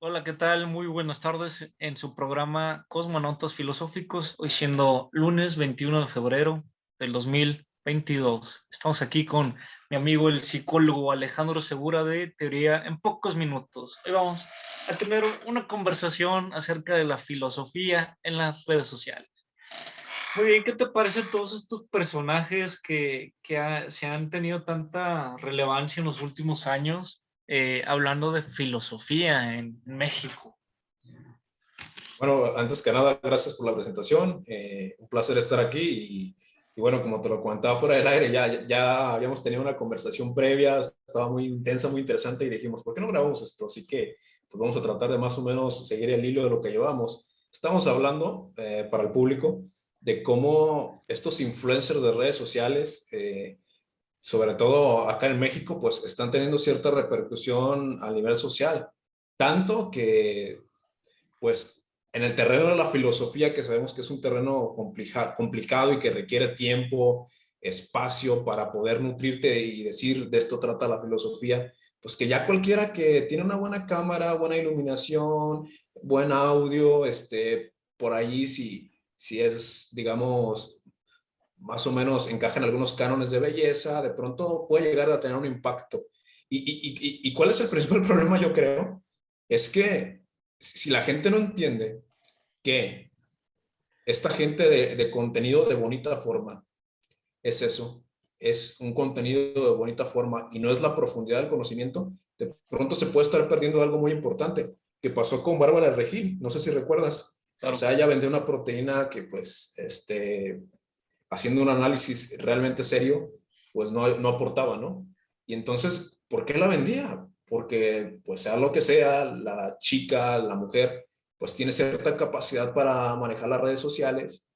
Hola, ¿qué tal? Muy buenas tardes en su programa Cosmonautas Filosóficos, hoy siendo lunes 21 de febrero del 2022. Estamos aquí con mi amigo el psicólogo Alejandro Segura de Teoría en Pocos Minutos. Hoy vamos a tener una conversación acerca de la filosofía en las redes sociales. Muy bien, ¿qué te parecen todos estos personajes que se han tenido tanta relevancia en los últimos años, hablando de filosofía en México? Bueno, antes que nada, gracias por la presentación. Un placer estar aquí y bueno, como te lo comentaba fuera del aire, ya habíamos tenido una conversación previa, estaba muy intensa, muy interesante y dijimos, ¿por qué no grabamos esto? Así que pues vamos a tratar de más o menos seguir el hilo de lo que llevamos. Estamos hablando para el público de cómo estos influencers de redes sociales, sobre todo acá en México, pues están teniendo cierta repercusión a nivel social. Tanto que pues en el terreno de la filosofía, que sabemos que es un terreno complicado y que requiere tiempo, espacio para poder nutrirte y decir de esto trata la filosofía, pues que ya cualquiera que tiene una buena cámara, buena iluminación, buen audio, por ahí si es, digamos, más o menos encaja en algunos cánones de belleza, de pronto puede llegar a tener un impacto. ¿Y cuál es el principal problema, yo creo? Es que si la gente no entiende que esta gente de contenido de bonita forma es eso, es un contenido de bonita forma y no es la profundidad del conocimiento, de pronto se puede estar perdiendo algo muy importante que pasó con Bárbara Regil, no sé si recuerdas. O Claro. sea, ella vendió una proteína que pues, haciendo un análisis realmente serio, pues no aportaba, ¿no? Y entonces, ¿por qué la vendía? Porque, pues sea lo que sea, la chica, la mujer, pues tiene cierta capacidad para manejar las redes sociales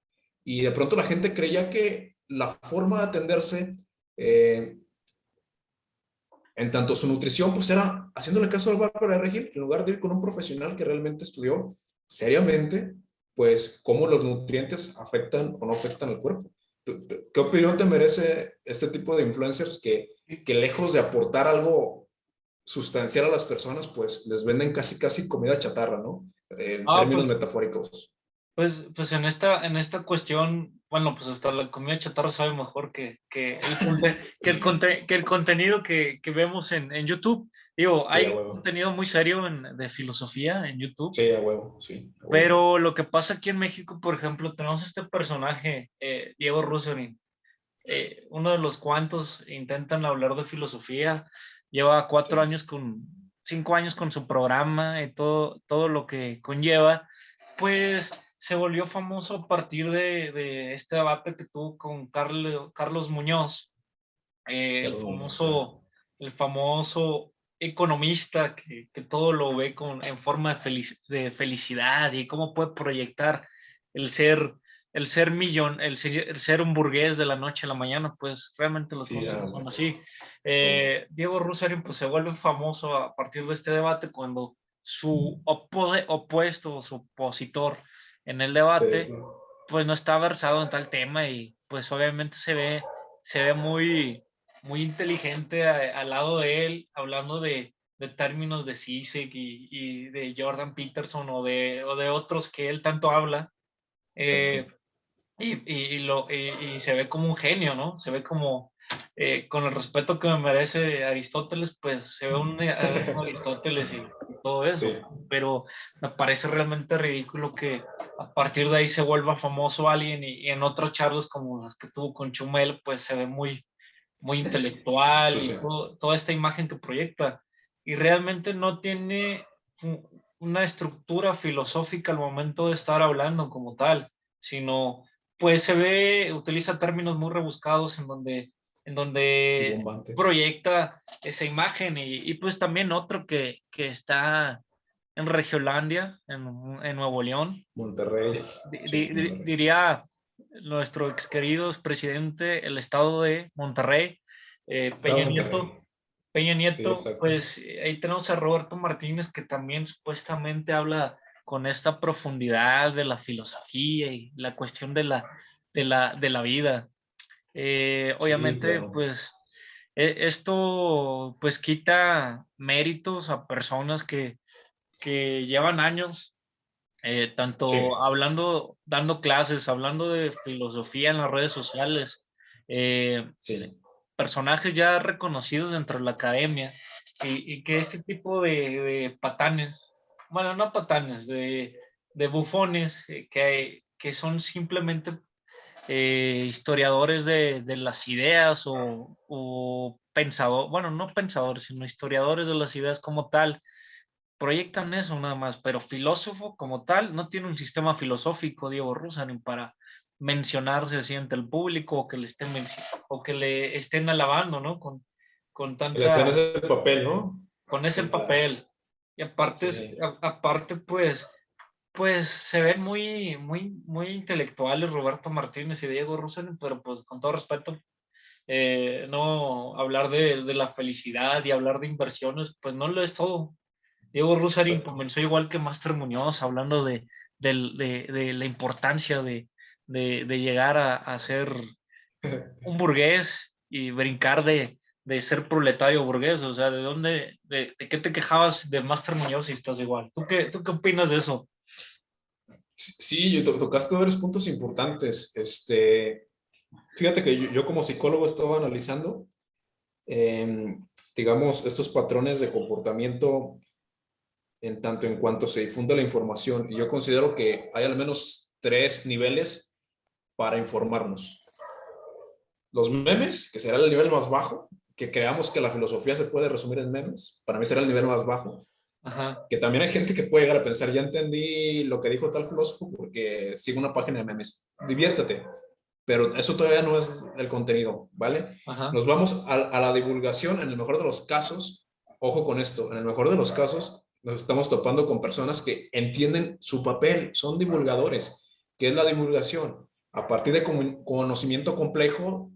y de pronto la gente creía que la forma de atenderse eh, en tanto su nutrición, pues era haciéndole caso al Bárbara de Regil, en lugar de ir con un profesional que realmente estudió seriamente, pues cómo los nutrientes afectan o no afectan al cuerpo. ¿Qué opinión te merece este tipo de influencers que lejos de aportar algo sustancial a las personas, pues les venden casi comida chatarra, ¿no? En Ah, términos pues, metafóricos. pues en esta cuestión, bueno, pues hasta la comida chatarra sabe mejor que el contenido que vemos en YouTube. Digo, Sí, a hay huevo. contenido muy serio de filosofía en YouTube, Sí, a huevo, sí, a huevo. pero lo que pasa aquí en México, por ejemplo, tenemos este personaje, Diego Rusarín, uno de los cuantos intentan hablar de filosofía, lleva Sí. 5 años con su programa y todo lo que conlleva, pues se volvió famoso a partir de este debate que tuvo con Carlos Muñoz, el Carlos Muñoz, claro. famoso economista que todo lo ve en forma de felicidad y cómo puede proyectar el ser, el ser un burgués de la noche a la mañana, pues realmente las Sí, cosas a no son huevo, así. a huevo. Diego Rusarín pues se vuelve famoso a partir de este debate cuando su opuesto, su opositor en el Sí, debate, sí. pues no está versado en tal tema y pues obviamente se ve muy inteligente al lado de él, hablando de términos de Zizek y de Jordan Peterson o de otros que él tanto habla, eh, Exacto. y se ve como un genio, ¿no? Se ve como, con el respeto que me merece Aristóteles, pues se ve un Aristóteles y todo eso, Sí, pero me parece realmente ridículo que a partir de ahí se vuelva famoso alguien y en otras charlas como las que tuvo con Chumel, pues se ve muy intelectual sí, y sí. toda esta imagen que proyecta. Y realmente no tiene una estructura filosófica al momento de estar hablando como tal, sino pues utiliza términos muy rebuscados en donde Rimbombantes. proyecta esa imagen y pues también otro que está en Regiolandia, en Nuevo León, Monterrey. Sí, Monterrey. diría nuestro ex querido presidente, el estado de Monterrey, Estaba Peña en Monterrey. Nieto. Peña Sí, Nieto, exacto. pues ahí tenemos a Roberto Martínez que también supuestamente habla con esta profundidad de la filosofía y la cuestión de la vida. Sí, Obviamente, claro. pues esto pues quita méritos a personas que llevan años, Sí, tanto dando clases, hablando de filosofía en las redes sociales, eh, sí. personajes ya reconocidos dentro de la academia, y que este tipo de patanes, bueno, no patanes, de bufones, que son simplemente historiadores de las ideas, o pensadores, bueno, no pensadores, sino historiadores de las ideas como tal, proyectan eso nada más, pero filósofo como tal no tiene un sistema filosófico, Diego Rusarín, para mencionarse así ante el público, o que le estén alabando, ¿no? Con Que les den tanta, ese papel, ¿no? con ese Sí, claro. papel. Y aparte, Sí. aparte pues se ven muy intelectuales Roberto Martínez y Diego Rusarín, pero pues con todo respeto, no hablar de la felicidad y hablar de inversiones, pues no lo es todo. Diego Rusarín Exacto. comenzó igual que Máster Muñoz, hablando de la importancia de llegar a ser un burgués y brincar de ser proletario burgués. O sea, de qué te quejabas de Máster Muñoz si estás igual? ¿Tú qué opinas de eso? Sí, tocaste varios puntos importantes. Fíjate que yo como psicólogo estaba analizando, digamos, estos patrones de comportamiento en tanto en cuanto se difunde la información. Y yo considero que hay al menos tres niveles para informarnos. Los memes, que será el nivel más bajo, que creamos que la filosofía se puede resumir en memes, para mí será el nivel más bajo. Ajá, Que también hay gente que puede llegar a pensar, ya entendí lo que dijo tal filósofo porque sigo una página de memes. Diviértete, pero eso todavía no es el contenido, ¿vale? ajá, Nos vamos a la divulgación, en el mejor de los casos, ojo con esto, en el mejor de los casos nos estamos topando con personas que entienden su papel, son divulgadores. ¿Qué es la divulgación? A partir de conocimiento complejo,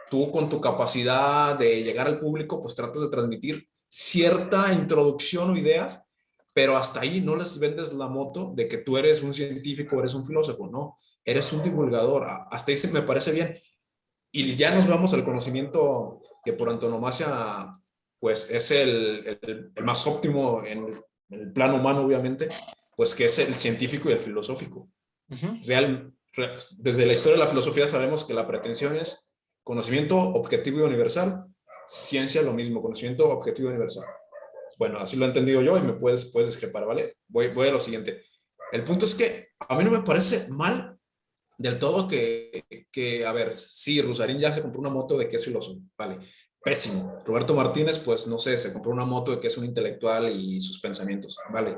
tú con tu capacidad de llegar al público, pues tratas de transmitir cierta introducción o ideas, pero hasta ahí no les vendes la moto de que tú eres un científico, eres un filósofo, no, eres un divulgador. Hasta ahí me parece bien. Y ya nos vamos al conocimiento que por antonomasia, pues es el más óptimo en el plano humano, obviamente, pues que es el científico y el filosófico. ujú, Desde la historia de la filosofía sabemos que la pretensión es conocimiento objetivo y universal, ciencia lo mismo, conocimiento objetivo y universal. Bueno, así lo he entendido yo y me puedes discrepar, ¿vale? Voy a lo siguiente. El punto es que a mí no me parece mal del todo a ver, sí, Rusarín ya se compró una moto de que es filósofo, vale, pésimo. Roberto Martínez, pues no sé, se compró una moto de que es un intelectual y sus pensamientos, vale.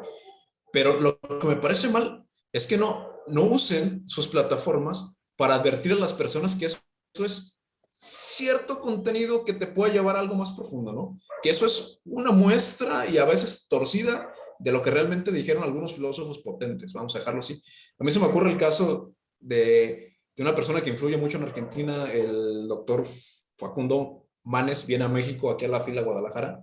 Pero lo que me parece mal es que no usen sus plataformas para advertir a las personas que eso es cierto contenido que te puede llevar a algo más profundo, ¿no? Que eso es una muestra y a veces torcida de lo que realmente dijeron algunos filósofos potentes, vamos a dejarlo así. A mí se me ocurre el caso de una persona que influye mucho en Argentina, el doctor Facundo Manes, viene a México, aquí a la fila Guadalajara,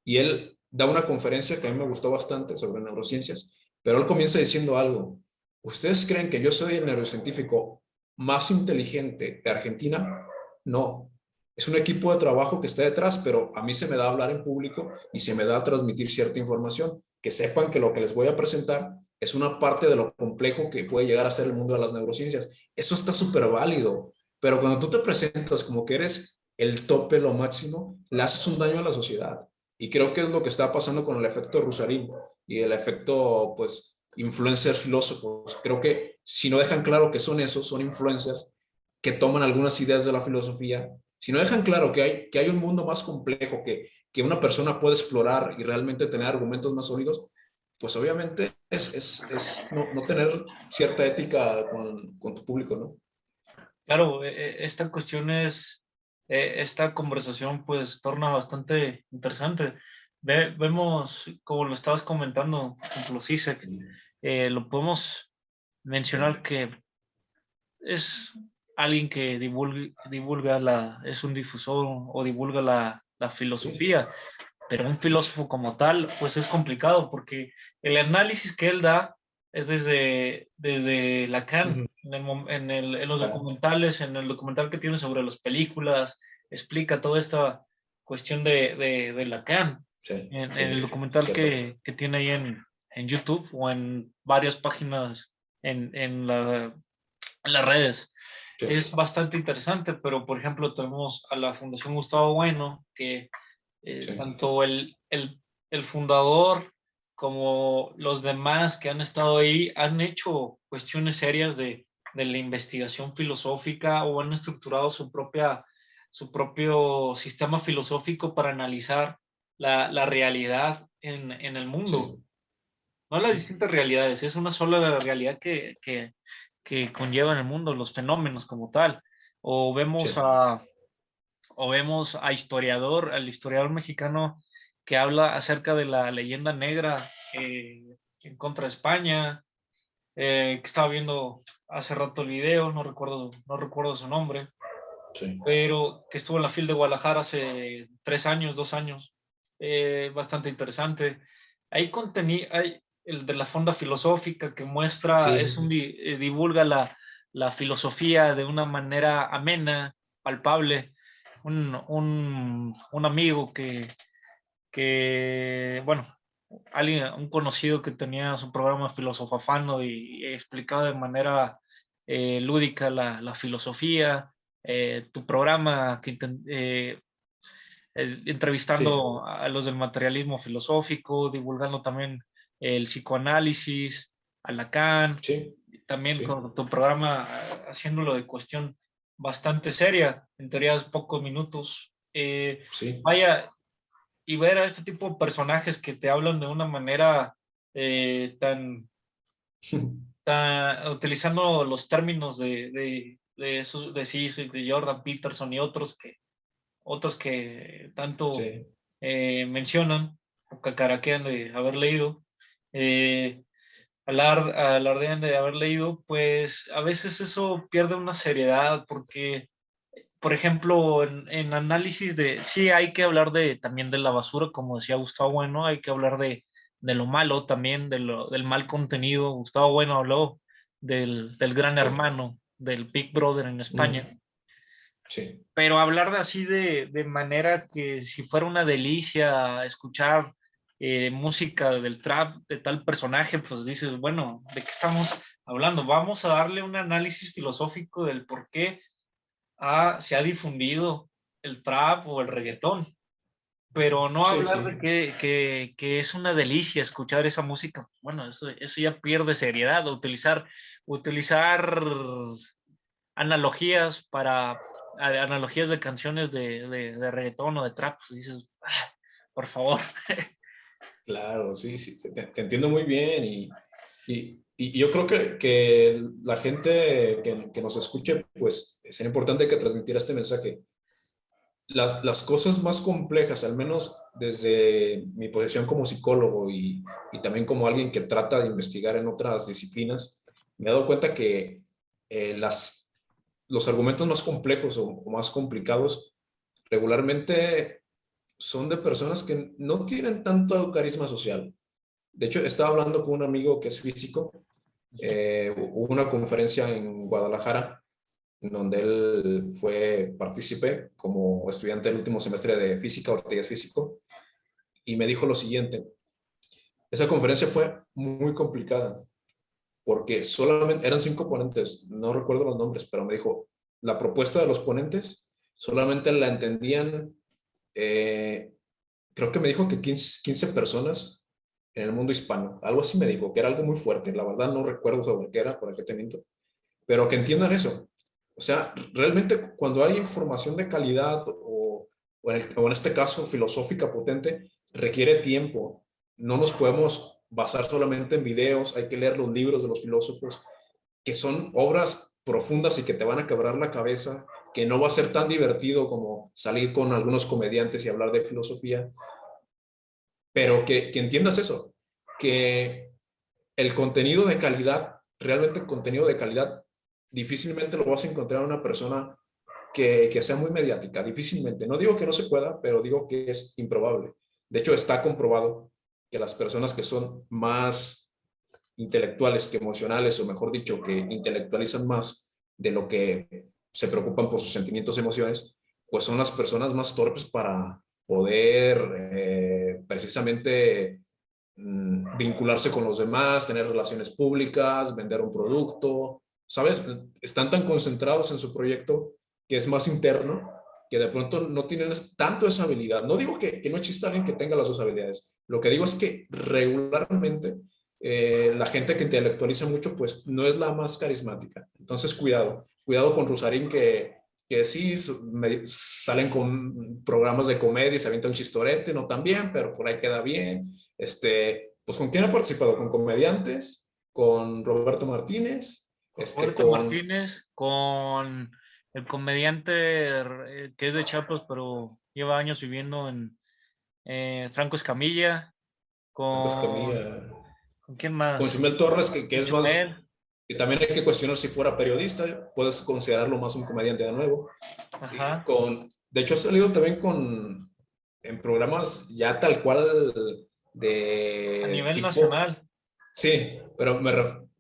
y él da una conferencia que a mí me gustó bastante sobre neurociencias, pero él comienza diciendo algo. ¿Ustedes creen que yo soy el neurocientífico más inteligente de Argentina? No. Es un equipo de trabajo que está detrás, pero a mí se me da hablar en público y se me da transmitir cierta información. Que sepan que lo que les voy a presentar es una parte de lo complejo que puede llegar a ser el mundo de las neurociencias. Eso está súper válido, pero cuando tú te presentas como que eres el tope, lo máximo, le haces un daño a la sociedad. Y creo que es lo que está pasando con el efecto Rusarín y el efecto, pues, influencers filósofos. Creo que si no dejan claro que son esos, son influencers que toman algunas ideas de la filosofía, si no dejan claro que hay un mundo más complejo que una persona puede explorar y realmente tener argumentos más sólidos, pues obviamente es no tener cierta ética con tu público, ¿no? claro, esta cuestión esta conversación pues torna bastante interesante. Vemos, como lo estabas comentando, por ejemplo, CISEC, Sí, lo podemos mencionar sí, que es alguien que es un difusor o divulga la sí, filosofía, pero un filósofo como tal, pues es complicado porque el análisis que él da es desde Lacan, ujú, en los claro, documentales, en el documental que tiene sobre las películas, explica toda esta cuestión de Lacan, sí, en sí, el sí, documental cierto. que tiene ahí en YouTube o en varias páginas en las redes. Sí, Es bastante interesante, pero por ejemplo tenemos a la Fundación Gustavo Bueno, que sí, tanto el fundador como los demás que han estado ahí han hecho cuestiones serias de la investigación filosófica o han estructurado su propio sistema filosófico para analizar la realidad en el mundo. sí, No las sí, distintas realidades, es una sola realidad que conlleva en el mundo, los fenómenos como tal. O vemos sí, a, o vemos al historiador mexicano que habla acerca de la leyenda negra en contra de España, que estaba viendo hace rato el video, no recuerdo su nombre, sí, pero que estuvo en la FIL de Guadalajara hace 3 años, 2 años, bastante interesante. Hay el de la Fonda Filosófica que muestra, sí, divulga la filosofía de una manera amena, palpable. Un amigo bueno, un conocido que tenía su programa Filosofafando y explicaba de manera lúdica la filosofía, tu programa sí, entrevistando a los del materialismo filosófico, divulgando también el psicoanálisis, a Lacan, sí, también sí, con tu programa haciéndolo de cuestión bastante seria, en teoría pocos minutos. sí, Vaya, y ver a este tipo de personajes que te hablan de una manera tan, utilizando los términos de Sisek, de Jordan Peterson y otros que tanto sí, mencionan o cacaraquean de haber leído, eh, alardean de haber leído, pues a veces eso pierde una seriedad porque por ejemplo, en análisis sí hay que hablar también de la basura, como decía Gustavo Bueno, hay que hablar de lo malo también, del mal contenido. Gustavo Bueno habló del Gran sí, Hermano, del Big Brother en España, mm, sí, pero hablar así de manera que si fuera una delicia escuchar música del trap de tal personaje, pues dices, bueno, ¿de qué estamos hablando? Vamos a darle un análisis filosófico del por qué se ha difundido el trap o el reggaetón, pero no sí, hablar de sí, que es una delicia escuchar esa música. Bueno, eso ya pierde seriedad. Utilizar analogías analogías de canciones de reggaetón o de trap, pues dices, por favor. claro, sí, sí, te entiendo muy bien y yo creo que la gente que nos escuche, pues sería importante que transmitiera este mensaje. Las cosas más complejas, al menos desde mi posición como psicólogo y también como alguien que trata de investigar en otras disciplinas, me he dado cuenta que los argumentos más complejos o más complicados regularmente son de personas que no tienen tanto carisma social. De hecho, estaba hablando con un amigo que es físico. Hubo una conferencia en Guadalajara en donde él fue partícipe como estudiante del último semestre de física, ahorita ya es físico, y me dijo lo siguiente: esa conferencia fue muy complicada porque solamente eran 5 ponentes, no recuerdo los nombres, pero me dijo, la propuesta de los ponentes solamente la entendían, eh, creo que me dijo que 15 personas en el mundo hispano, algo así me dijo, que era algo muy fuerte, la verdad no recuerdo sobre qué era, por qué te miento, pero que entiendan eso. O sea, realmente cuando hay información de calidad o en este caso filosófica potente, requiere tiempo. No nos podemos basar solamente en videos, hay que leer los libros de los filósofos, que son obras profundas y que te van a quebrar la cabeza, que no va a ser tan divertido como salir con algunos comediantes y hablar de filosofía, pero que entiendas eso, que el contenido de calidad, realmente el contenido de calidad, difícilmente lo vas a encontrar en una persona que sea muy mediática, difícilmente. No digo que no se pueda, pero digo que es improbable. De hecho, está comprobado que las personas que son más intelectuales que emocionales, o mejor dicho, que intelectualizan más de lo que se preocupan por sus sentimientos y emociones, pues son las personas más torpes para poder precisamente vincularse con los demás, tener relaciones públicas, vender un producto, ¿sabes? Están tan concentrados en su proyecto que es más interno, que de pronto no tienen tanto esa habilidad. No digo que no exista alguien que tenga las dos habilidades. Lo que digo es que regularmente la gente que intelectualiza mucho, pues no es la más carismática. Entonces, cuidado con Rusarín, que sí salen con programas de comedia y se avienta un chistorete, no tan bien, pero por ahí queda bien. Pues ¿con quién ha participado? Con comediantes, con Roberto Martínez, Roberto con Martínez, con el comediante que es de Chiapas, pero lleva años viviendo en Franco Escamilla, Marcos con, Camilla, ¿con quién con más? Chumel Torres, que Con es más, Chumel, que también hay que cuestionar si fuera periodista, puedes considerarlo más un comediante de nuevo. ajá, De hecho, ha salido también en programas ya tal cual a de nivel tipo, nacional. sí, pero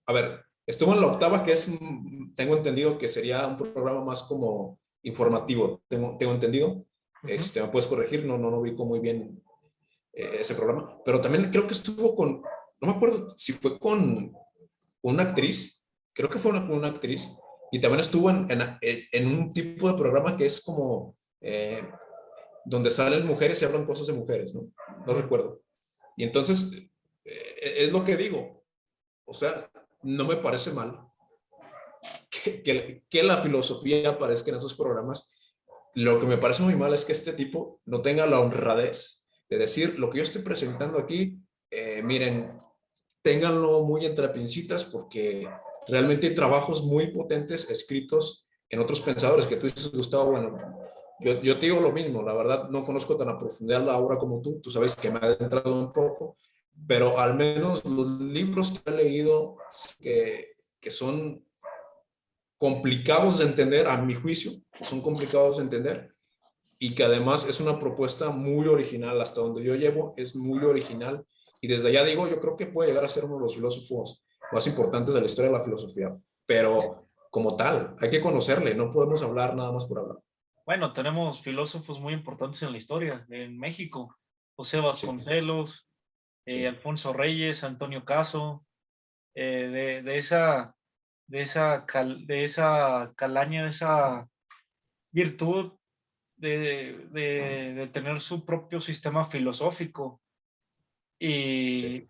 a ver, estuvo en La Octava, que es, tengo entendido que sería un programa más como informativo, tengo entendido. Ujú. Me puedes corregir, no ubico muy bien ese programa, pero también creo que estuvo no me acuerdo si fue con una actriz, creo que fue una actriz, y también estuvo en un tipo de programa que es como donde salen mujeres y hablan cosas de mujeres, ¿no? No recuerdo. Y entonces, es lo que digo, o sea, no me parece mal que la filosofía aparezca en esos programas. Lo que me parece muy mal es que este tipo no tenga la honradez de decir lo que yo estoy presentando aquí, miren, ténganlo muy entre pincitas porque realmente hay trabajos muy potentes escritos en otros pensadores que tú dices, Gustavo, bueno, yo te digo lo mismo, la verdad no conozco tan a profundidad la obra como tú sabes que me ha adentrado un poco, pero al menos los libros que he leído que son complicados de entender, a mi juicio, son complicados de entender y que además es una propuesta muy original, hasta donde yo llevo, es muy original. Y desde allá digo, yo creo que puede llegar a ser uno de los filósofos más importantes de la historia de la filosofía, pero como tal, hay que conocerle, no podemos hablar nada más por hablar. Bueno, tenemos filósofos muy importantes en la historia, en México. José Sí, Vasconcelos, sí, Alfonso Reyes, Antonio Caso, de esa calaña, de esa virtud de tener su propio sistema filosófico sí.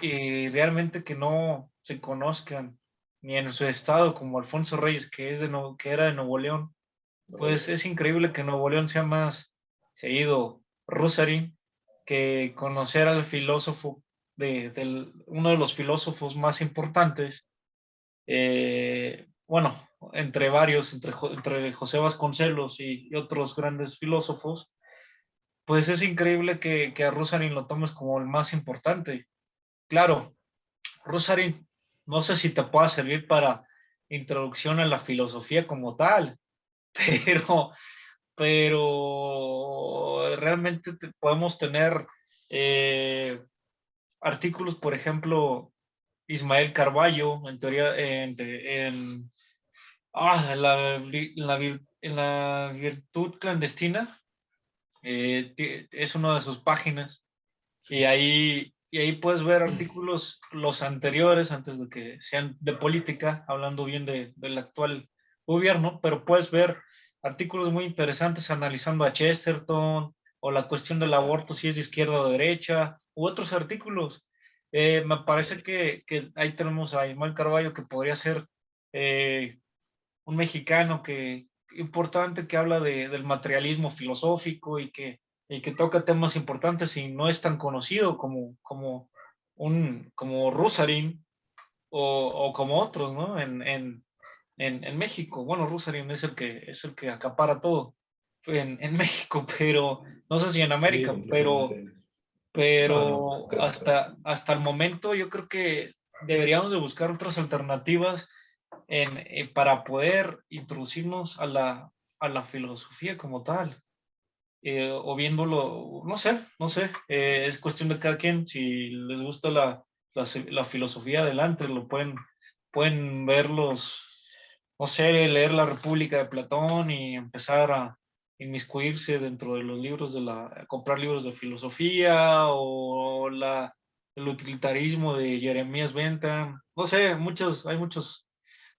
y, y realmente que no se conozcan ni en su estado como Alfonso Reyes, que era de Nuevo León. Pues es increíble que Nuevo León sea más seguido Rosary que conocer al filósofo uno de los filósofos más importantes, bueno, entre varios, entre José Vasconcelos y otros grandes filósofos, pues es increíble que a Rosary lo tomes como el más importante. Claro, Rosary, no sé si te pueda servir para introducción a la filosofía como tal, pero realmente podemos tener eh, artículos, por ejemplo, Ismael Carballo, en teoría, en la virtud clandestina, es una de sus páginas, y ahí puedes ver artículos, los anteriores, antes de que sean de política, hablando bien del actual gobierno, pero puedes ver artículos muy interesantes analizando a Chesterton o la cuestión del aborto, si es de izquierda o derecha, u otros artículos. Me parece que ahí tenemos a Ismael Carballo, que podría ser eh, un mexicano importante que habla del materialismo filosófico y que toca temas importantes y no es tan conocido como Rusarín o como otros, ¿no? En México. Bueno, Rusarín es el que acapara todo en México, pero no sé si en Sí, América, pero, completamente. No, no, pero creo. hasta el momento yo creo que deberíamos de buscar otras alternativas para poder introducirnos a la filosofía como tal, o viéndolo, no sé, es cuestión de cada quien, si les gusta la filosofía, adelante, pueden verlos, no sé, leer La República de Platón y empezar a inmiscuirse dentro de los libros comprar libros de filosofía o el utilitarismo de Jeremías Bentham, no sé, hay muchos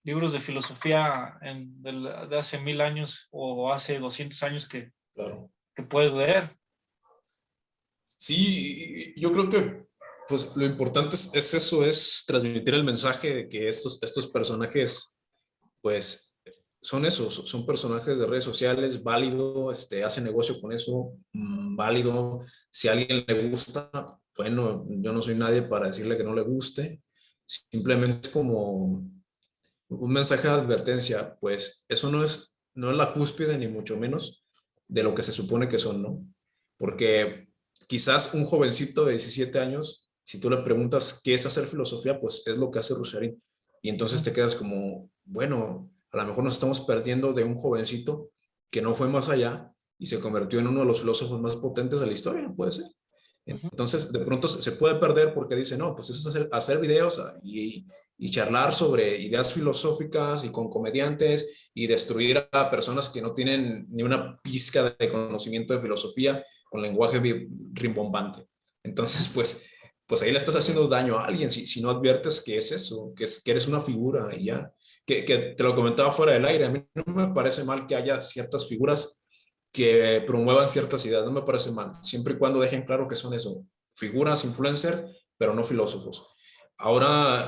libros de filosofía de hace 1000 años o hace 200 años Claro. que puedes leer. Sí, yo creo que pues lo importante es eso, es transmitir el mensaje de que estos personajes, pues, son esos, son personajes de redes sociales, válido, hace negocio con eso, válido. Si a alguien le gusta, bueno, yo no soy nadie para decirle que no le guste. Simplemente es como un mensaje de advertencia, pues eso no es la cúspide ni mucho menos de lo que se supone que son, ¿no? Porque quizás un jovencito de 17 años, si tú le preguntas qué es hacer filosofía, pues es lo que hace Rusarín. Y entonces te quedas como, bueno, a lo mejor nos estamos perdiendo de un jovencito que no fue más allá y se convirtió en uno de los filósofos más potentes de la historia, puede ser. Entonces, de pronto se puede perder porque dice, no, pues eso es hacer videos y charlar sobre ideas filosóficas y con comediantes y destruir a personas que no tienen ni una pizca de conocimiento de filosofía con lenguaje rimbombante. Entonces, pues ahí le estás haciendo daño a alguien si no adviertes que es eso, que eres una figura y ya. Que te lo comentaba fuera del aire, a mí no me parece mal que haya ciertas figuras que promuevan ciertas ideas, no me parece mal, siempre y cuando dejen claro que son eso, figuras, influencers, pero no filósofos. Ahora,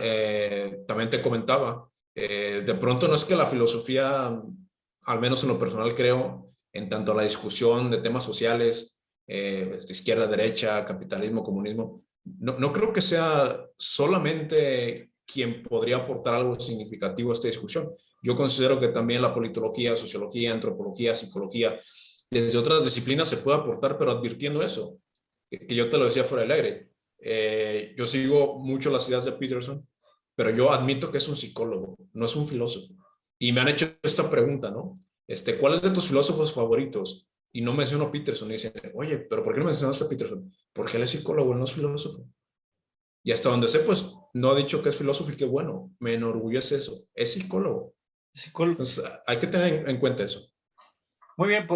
también te comentaba, de pronto no es que la filosofía, al menos en lo personal creo, en tanto a la discusión de temas sociales, izquierda, derecha, capitalismo, comunismo, no creo que sea solamente quien podría aportar algo significativo a esta discusión. Yo considero que también la politología, sociología, antropología, psicología, desde otras disciplinas se puede aportar, pero advirtiendo eso, que yo te lo decía fuera del aire. Yo sigo mucho las ideas de Peterson, pero yo admito que es un psicólogo, no es un filósofo. Y me han hecho esta pregunta, ¿no? ¿Cuál es de tus filósofos favoritos? Y no menciono a Peterson. Y dicen, oye, ¿pero por qué no mencionaste a Peterson? Porque él es psicólogo, él no es filósofo. Y hasta donde sé, pues no ha dicho que es filósofo y qué bueno. Me enorgullece eso. Es psicólogo. Entonces, hay que tener en cuenta eso. Muy bien,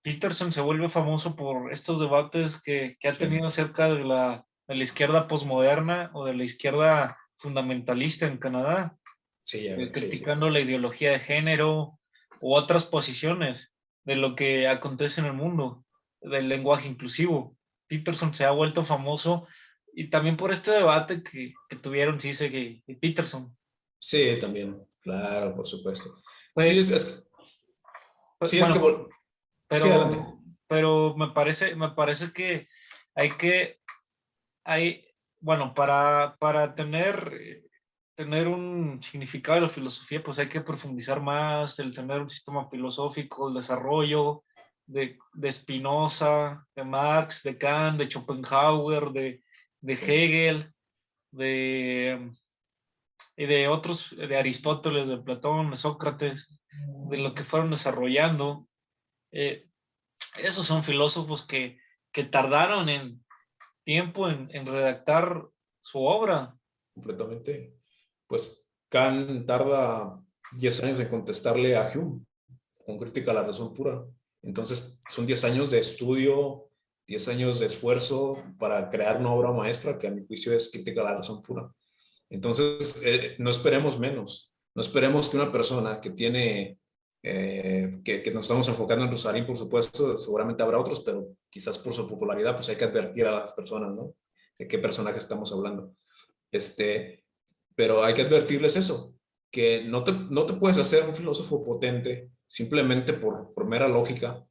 Peterson se vuelve famoso por estos debates que ha Sí, tenido acerca de la izquierda posmoderna o de la izquierda fundamentalista en Canadá, sí, sí, sí. criticando la ideología de género u otras posiciones de lo que acontece en el mundo, del lenguaje inclusivo. Peterson se ha vuelto famoso y también por este debate que tuvieron, sí, que Peterson. Sí, también, claro, por supuesto. Sí, Fue, sí, es que, bueno, sí, adelante. pero me parece que hay que, hay, bueno, para tener un significado de la filosofía, pues hay que profundizar más, el tener un sistema filosófico, el desarrollo de Spinoza, de Marx, de Kant, de Schopenhauer, de Sí, Hegel, de, y de otros, de Aristóteles, de Platón, de Sócrates, de lo que fueron desarrollando. Eh, Esos son filósofos que tardaron en tiempo en redactar su obra. completamente. Pues Kant tarda 10 años en contestarle a Hume con crítica a la razón pura. Entonces, son 10 años de estudio, 10 años de esfuerzo para crear una obra maestra que a mi juicio es crítica a la razón pura. Entonces, no esperemos menos. No esperemos que una persona que tiene, que nos estamos enfocando en Rosarín, por supuesto, seguramente habrá otros, pero quizás por su popularidad, pues hay que advertir a las personas, ¿no? De qué personaje estamos hablando. Este, pero hay que advertirles eso, que no te puedes hacer un filósofo potente simplemente por mera lógica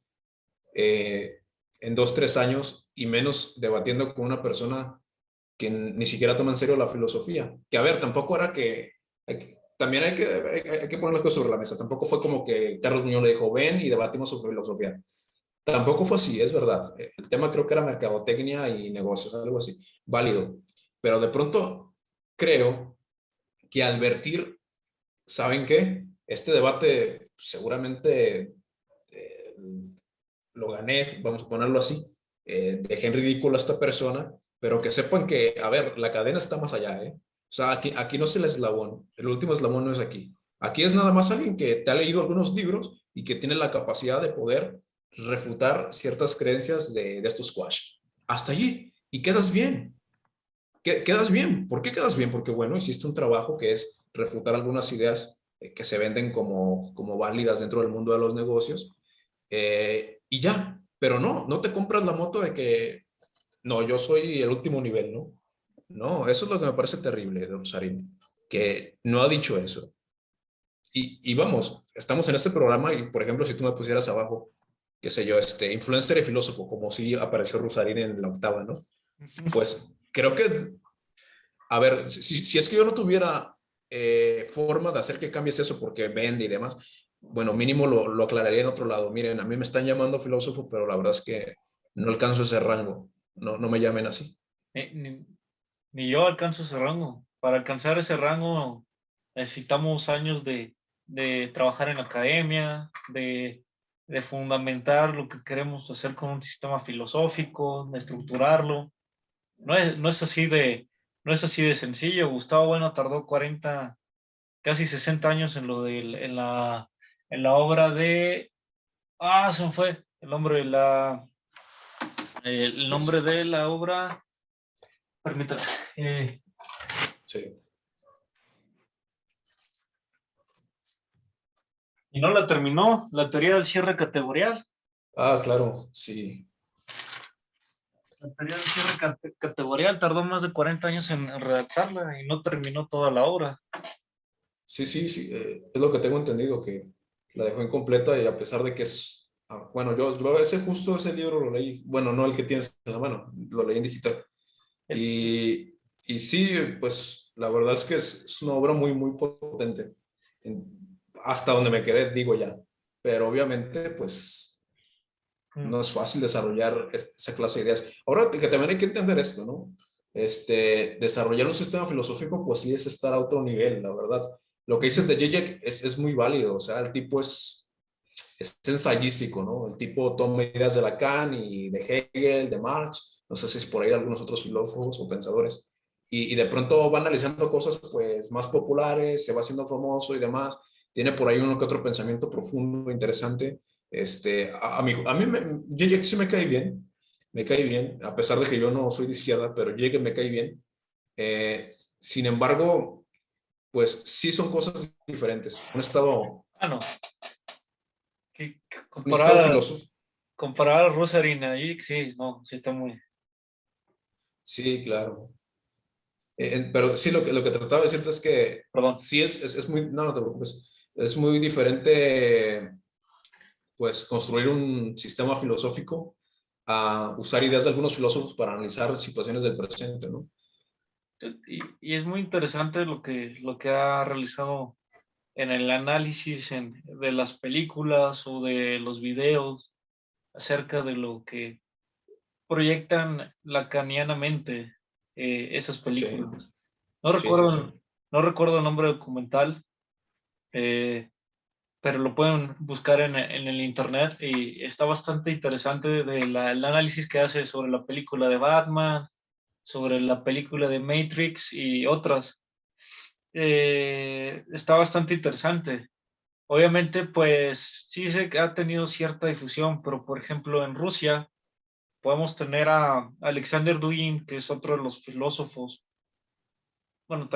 eh, en 2, 3 años y menos debatiendo con una persona que ni siquiera toma en serio la filosofía. Que a ver, tampoco era también hay que poner las cosas sobre la mesa. Tampoco fue como que Carlos Muñoz le dijo, ven y debatimos sobre filosofía. Tampoco fue así, es verdad. El tema creo que era mercadotecnia y negocios, algo así, válido. Pero de pronto creo que advertir, ¿saben qué? Este debate seguramente eh, lo gané, vamos a ponerlo así, dejé en ridículo a esta persona, pero que sepan que, a ver, la cadena está más allá, ¿eh? O sea, aquí no es el eslabón, el último eslabón no es aquí. Aquí es nada más alguien que te ha leído algunos libros y que tiene la capacidad de poder refutar ciertas creencias de estos squash. Hasta allí, y quedas bien. quedas bien. ¿Por qué quedas bien? Porque, bueno, hiciste un trabajo que es refutar algunas ideas que se venden como válidas dentro del mundo de los negocios, y ya. Pero no te compras la moto de que, no, yo soy el último nivel, ¿no? No, eso es lo que me parece terrible de Rosarín, que no ha dicho eso. Y vamos, estamos en este programa y, por ejemplo, si tú me pusieras abajo, qué sé yo, influencer y filósofo, como si apareció Rosarín en la octava, ¿no? Pues creo que, a ver, si es que yo no tuviera forma de hacer que cambies eso porque vende y demás, bueno, mínimo lo aclararía en otro lado. Miren, a mí me están llamando filósofo, pero la verdad es que no alcanzo ese rango. No me llamen así. Ni, ni yo alcanzo ese rango. Para alcanzar ese rango necesitamos años de trabajar en la academia, de fundamentar lo que queremos hacer con un sistema filosófico, de estructurarlo. No es así de sencillo. Gustavo Bueno tardó 40, casi 60 años en en la obra de, se me fue el nombre Es- de la obra, permítame, sí. y no la terminó, la teoría del cierre categorial. Ah, claro, sí. La teoría del cierre categorial tardó más de 40 años en redactarla y no terminó toda la obra. Sí, es lo que tengo entendido, que la dejó incompleta y a pesar de que es, bueno, yo justo ese libro lo leí, bueno, no el que tienes en la mano, lo leí en digital. El- Y sí, pues la verdad es que es una obra muy potente, hasta donde me quedé, digo ya, pero obviamente pues no es fácil desarrollar esa clase de ideas. Ahora que también hay que entender esto, ¿no? Desarrollar un sistema filosófico, pues sí es estar a otro nivel, la verdad. Lo que dices de Zizek es muy válido, o sea, el tipo es ensayístico, ¿no? El tipo toma ideas de Lacan y de Hegel, de Marx, no sé si es por ahí algunos otros filósofos o pensadores, y de pronto va analizando cosas pues más populares, se va haciendo famoso y demás, tiene por ahí uno que otro pensamiento profundo, interesante. Zizek sí me cae bien, a pesar de que yo no soy de izquierda, pero Zizek me cae bien. Sin embargo, pues sí son cosas diferentes. no, que Un estado filosófico. comparar a Rosarina ahí, sí, no, sí está muy, Sí, claro. Pero sí, lo que trataba de decirte es que perdón. sí es muy, no te preocupes, es muy diferente, pues, construir un sistema filosófico a usar ideas de algunos filósofos para analizar situaciones del presente, ¿no? Y es muy interesante lo que ha realizado en el análisis de las películas o de los videos acerca de lo que proyectan lacanianamente esas Sí, películas. No sí. recuerdo, no recuerdo el nombre documental, eh, pero lo pueden buscar en el internet y está bastante interesante el análisis que hace sobre la película de Batman, sobre la película de Matrix y otras. Está bastante interesante. Obviamente, pues sí sé que ha tenido cierta difusión, pero por ejemplo en Rusia podemos tener a Alexander Dugin, que es otro de los filósofos, bueno,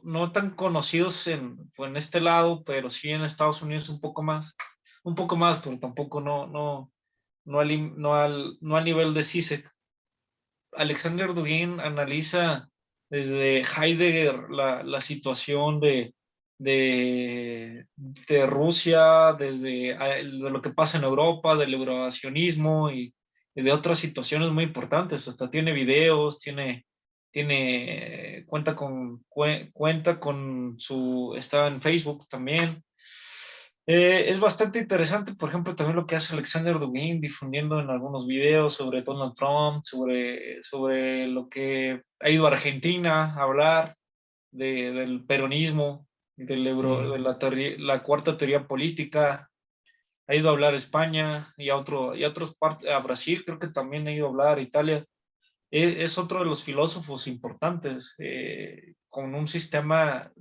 no tan conocidos en este lado, pero sí en Estados Unidos un poco más, pero tampoco no al nivel de Zizek. Alexander Dugin analiza desde Heidegger la situación de Rusia, de lo que pasa en Europa, del euroasianismo y de otras situaciones muy importantes. Hasta tiene videos, cuenta con está en Facebook también. Es bastante interesante, por ejemplo, también lo que hace Alexander Dugin difundiendo en algunos videos sobre Donald Trump, sobre lo que ha ido a Argentina a hablar del peronismo, de Mm, la cuarta teoría política, ha ido a hablar a España y a otras partes, a Brasil creo que también ha ido a hablar, a Italia. Es otro de los filósofos importantes, con un sistema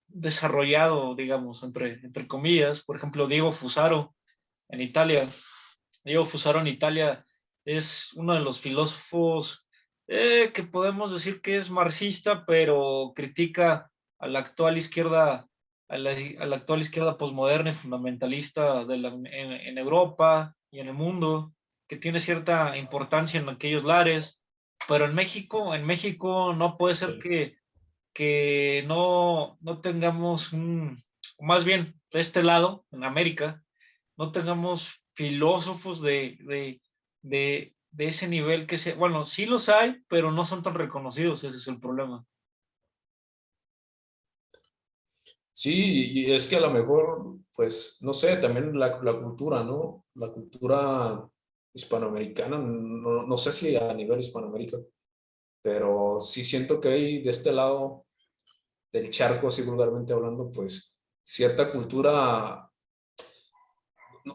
desarrollado, digamos, entre comillas. Por ejemplo, Diego Fusaro en Italia. Diego Fusaro en Italia es uno de los filósofos. que podemos decir que es marxista, pero critica a la actual izquierda, a la actual izquierda posmoderna y fundamentalista en Europa y en el mundo, que tiene cierta importancia en aquellos lares, pero en México no puede ser que no tengamos más bien de este lado, en América, no tengamos filósofos de ese nivel bueno, sí los hay, pero no son tan reconocidos, ese es el problema. Sí, y es que a lo mejor, pues, no sé, también la cultura, ¿no? La cultura hispanoamericana, no sé si a nivel hispanoamericano, pero sí siento que hay de este lado del charco, así vulgarmente hablando, pues, cierta cultura,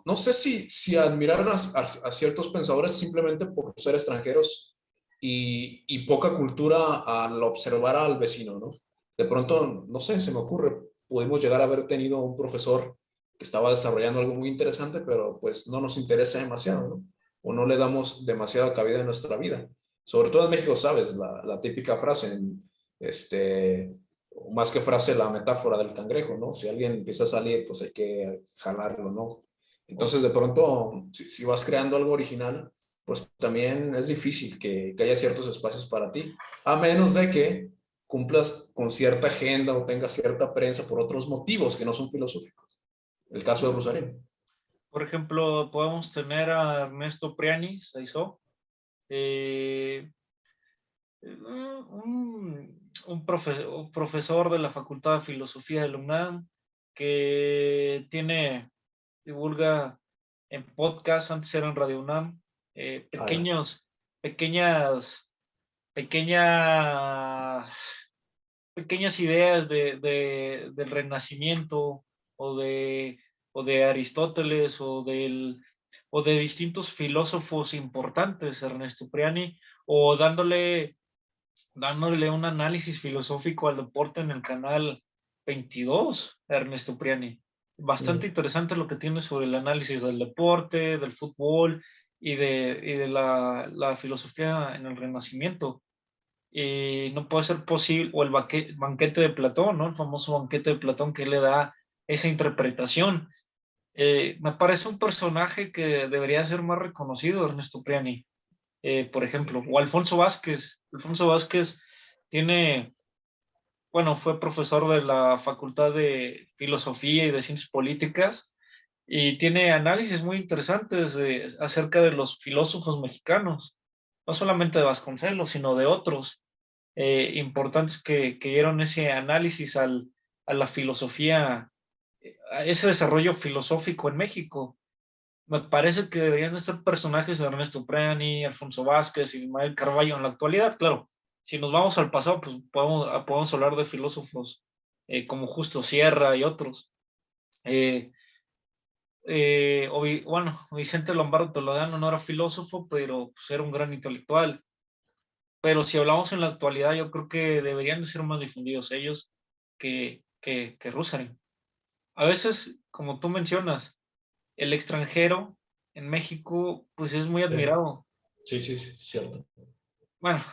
no sé si admirar a ciertos pensadores simplemente por ser extranjeros y poca cultura al observar al vecino, ¿no? De pronto, no sé, se me ocurre, pudimos llegar a haber tenido un profesor que estaba desarrollando algo muy interesante, pero pues no nos interesa demasiado, ¿no? O no le damos demasiada cabida en nuestra vida. Sobre todo en México, sabes, la típica frase, este, más que frase, la metáfora del cangrejo, ¿no? Si alguien empieza a salir, pues hay que jalarlo, ¿no? Entonces, de pronto, si vas creando algo original, pues también es difícil que haya ciertos espacios para ti, a menos de que cumplas con cierta agenda o tengas cierta prensa por otros motivos que no son filosóficos. El caso de Rosario. Por ejemplo, podemos tener a Ernesto Priani, Saizó, eh, un profesor de la Facultad de Filosofía de la UNAM que divulga en podcast, antes era en Radio UNAM, Ah, ya. pequeñas, pequeñas, pequeñas ideas del Renacimiento o de, o de Aristóteles o de distintos filósofos importantes, Ernesto Priani, o dándole un análisis filosófico al deporte en el canal 22, Ernesto Priani. Bastante Mm. interesante lo que tiene sobre el análisis del deporte, del fútbol y de la filosofía en el Renacimiento. Y no puede ser posible, o el banquete de Platón, ¿no? El famoso banquete de Platón que le da esa interpretación. Me parece un personaje que debería ser más reconocido, Ernesto Priani, por ejemplo, o Alfonso Vázquez. Alfonso Vázquez tiene, bueno, fue profesor de la Facultad de Filosofía y de Ciencias Políticas y tiene análisis muy interesantes acerca de los filósofos mexicanos, no solamente de Vasconcelos, sino de otros importantes que dieron ese análisis a la filosofía, a ese desarrollo filosófico en México. Me parece que deberían de ser personajes de Ernesto Priani, Alfonso Vázquez y Ismael Carballo en la actualidad. Claro, si nos vamos al pasado, pues podemos hablar de filósofos como Justo Sierra y otros. Eh, bueno, Vicente Lombardo Toledano no era filósofo, pero pues, era un gran intelectual. Pero si hablamos en la actualidad, yo creo que deberían de ser más difundidos ellos que Rusarín. A veces, como tú mencionas, el extranjero en México, pues es muy Sí, admirado. sí, sí, sí, cierto. Bueno,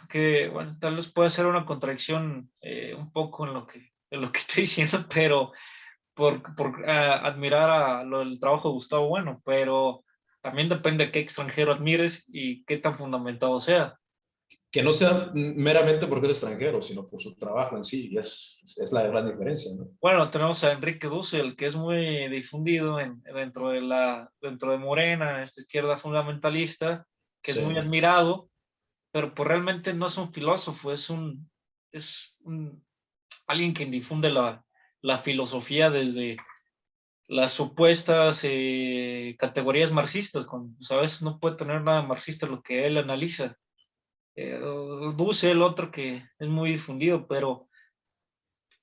tal vez pueda ser una contradicción un poco en lo que estoy diciendo, pero por admirar el trabajo de Gustavo Bueno, pero también depende de qué extranjero admires y qué tan fundamentado sea. Que no sea meramente porque es extranjero, sino por su trabajo en sí, y es la gran diferencia, ¿no? Bueno, tenemos a Enrique Dussel, que es muy difundido dentro de Morena, esta izquierda fundamentalista, que es muy Sí. admirado, pero pues realmente no es un filósofo, alguien que difunde la filosofía desde las supuestas categorías marxistas, pues a veces no puede tener nada marxista lo que él analiza. Dussel, otro que es muy difundido, pero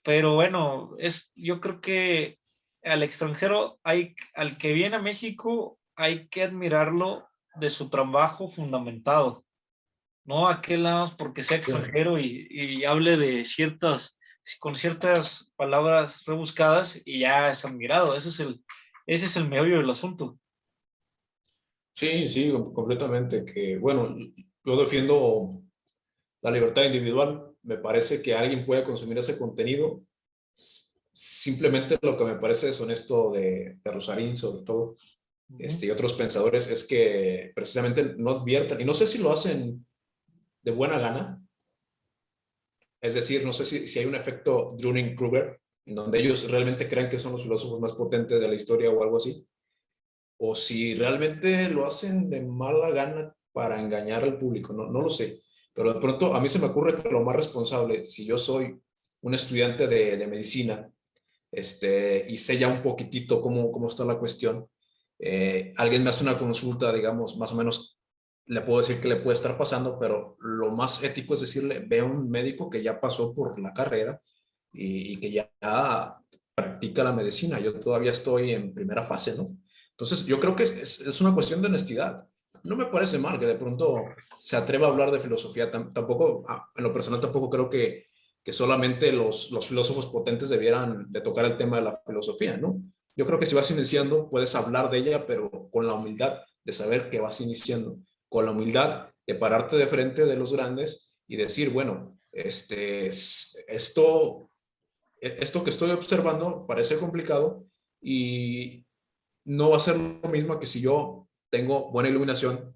bueno, yo creo que al extranjero, al que viene a México, hay que admirarlo de su trabajo fundamentado, no aquel nada más porque sea Sí. extranjero y hable con ciertas palabras rebuscadas y ya es admirado. Ese es el meollo del asunto. Sí, sí, completamente. Que bueno, yo defiendo la libertad individual. Me parece que alguien puede consumir ese contenido. Simplemente lo que me parece deshonesto de Rosarín, sobre todo, y otros pensadores, es que precisamente no advierten, y no sé si lo hacen de buena gana, es decir, no sé si hay un efecto Dunning-Kruger, en donde ellos realmente creen que son los filósofos más potentes de la historia o algo así, o si realmente lo hacen de mala gana para engañar al público, no lo sé. Pero de pronto a mí se me ocurre que lo más responsable, si yo soy un estudiante de medicina, y sé ya un poquitito cómo está la cuestión, alguien me hace una consulta, digamos, más o menos le puedo decir que le puede estar pasando, pero lo más ético es decirle, ve a un médico que ya pasó por la carrera y que ya practica la medicina. Yo todavía estoy en primera fase, ¿no? Entonces, yo creo que es una cuestión de honestidad. No me parece mal que de pronto se atreva a hablar de filosofía. Tampoco, en lo personal, tampoco creo que solamente los filósofos potentes debieran de tocar el tema de la filosofía, ¿no? Yo creo que si vas iniciando, puedes hablar de ella, pero con la humildad de saber que vas iniciando, con la humildad de pararte de frente de los grandes y decir, bueno, esto que estoy observando parece complicado y no va a ser lo mismo que si yo tengo buena iluminación,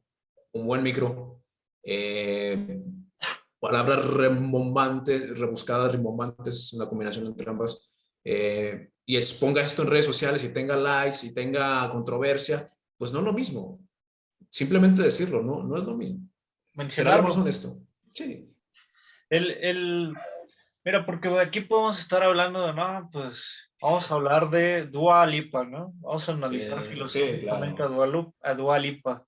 un buen micro, palabras rembombantes, rebuscadas, rimbombantes, una combinación entre ambas, y exponga esto en redes sociales y tenga likes y tenga controversia, pues no es lo mismo. Simplemente decirlo, no es lo mismo. Será lo más Mencionarlo. honesto. Sí. El, el, Mira, porque aquí podemos estar hablando de, no, pues vamos a hablar de Dua Lipa, ¿no? Vamos a Sí, analizar sí, filosóficamente claro. A Dua Lipa.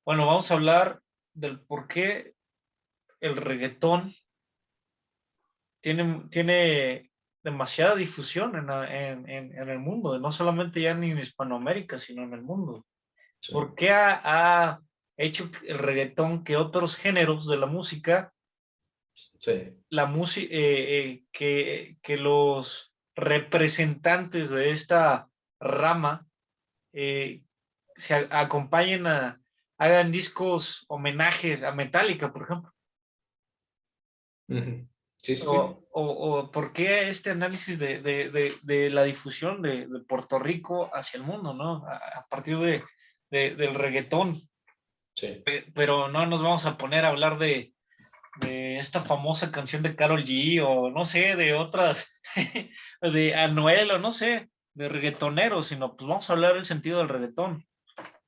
Bueno, vamos a hablar del por qué el reggaetón tiene demasiada difusión en el mundo, no solamente ya en Hispanoamérica, sino en el mundo. Sí, ¿Por qué ha hecho el reggaetón que otros géneros de la música, sí. que los representantes de esta rama eh, acompañen hagan discos homenajes a Metallica, por ejemplo? Ujú. Sí, sí, sí. O por qué este análisis de la difusión de Puerto Rico hacia el mundo, ¿no? A partir del reggaetón. Sí. Pero no nos vamos a poner a hablar de esta famosa canción de Karol G o no sé, de otras, de Anuel o no sé, de reggaetoneros, sino pues vamos a hablar del sentido del reggaetón.